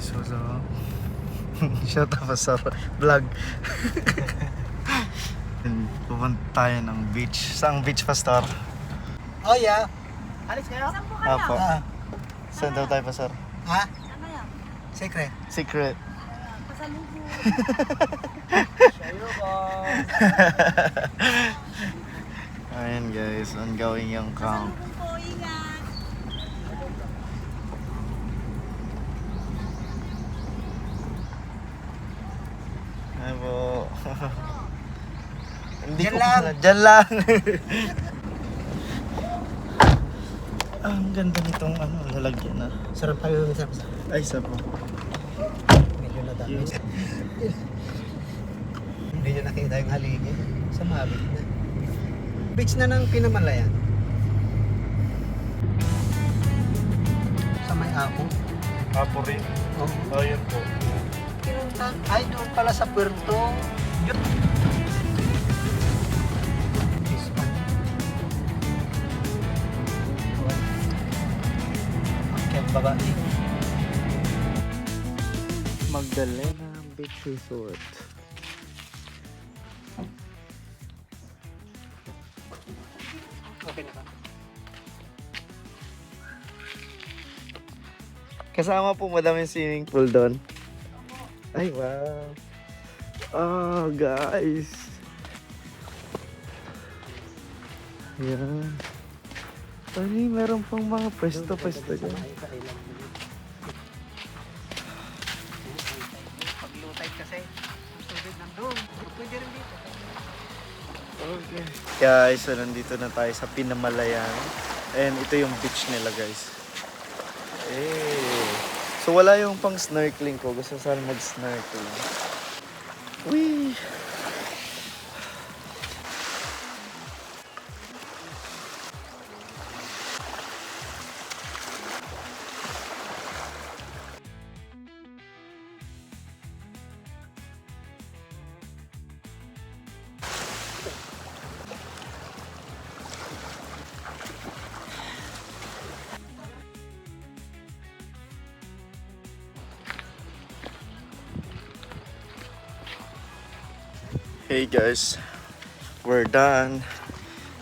guys, what's up? Shout out sa vlog. Pupunta tayo ng beach. Saang beach, Pastor? Oh yeah. Alis kayo? Saan po kayo? Apo. Saan daw tayo, Pastor? Ha? Saan kayo? Secret. Secret. Pasalubong. Sa'yo ba? Ayan guys, ongoing yung camp. Pasalubong po, ingat. Ay po. Hindi Diyan ko lang. pala. Diyan lang. Ang ganda nitong lalagyan na. Sarap pa yung sarap. Ay, isa po. Medyo nadami. Hindi nyo nakita yung haligi. Sa mabit na. Beach na ng Pinamalayan. Sa may ako. Apo rin. Oh. Oh, yun po. Pinuntan. Ay, doon pala sa Puerto. Yun. Hispan. Okay, babae. Magdalena Beach Resort. Okay na ka. Kasama po madaming swimming pool doon. Ay, wow. Oh, guys. Yan. Tani, meron pang mga pwesto-pwesto dyan. Paglutay kasi. Ang tubig nandun. Pwede rin dito. Okay. Guys, so nandito na tayo sa Pinamalayan. And ito yung beach nila, guys. So wala yung pang snorkeling ko. Gusto sana mag-snorkeling. Whee! Hey guys, we're done.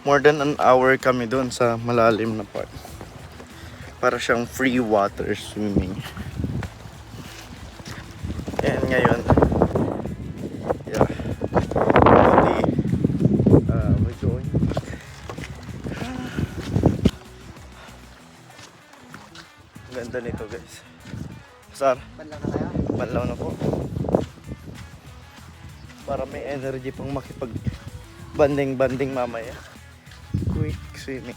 More than an hour kami doon sa malalim na part. Para siyang free water swimming. And ngayon, yeah, we're going back. Ganda nito guys. Sar, Banlaw na kaya? banlaw na po. Para may energy pang makipag banding mamaya. Quick swimming.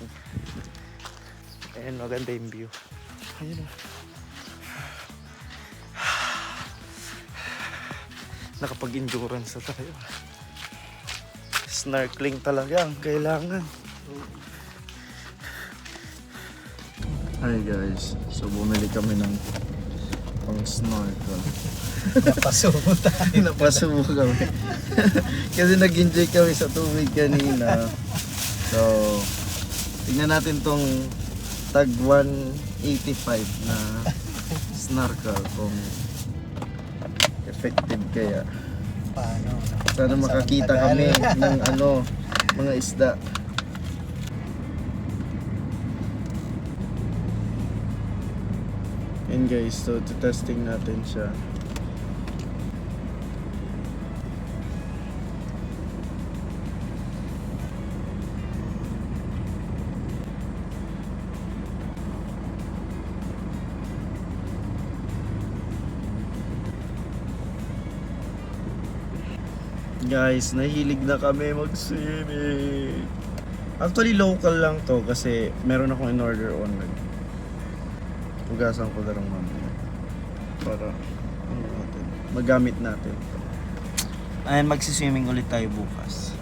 Ayan, maganda yung view. Ayun o. Nakapag-endurance na tayo. Snorkeling talaga ang kailangan. Hi guys, so bumili kami ng pang snorkel. Napasubo tayo. Napasubo kami. Kasi nag-enjoy kami sa tubig kanina. So, tingnan natin tong tag 185 na snorkel kung effective kaya. Paano? Sana makakita kami ng mga isda. And guys, so testing natin siya. Guys, nahilig na kami mag-swimming. Actually, local lang to kasi meron akong in-order online. Hugasan ko na lang mamaya. Para magamit natin. Ayan, magsiswimming ulit tayo bukas.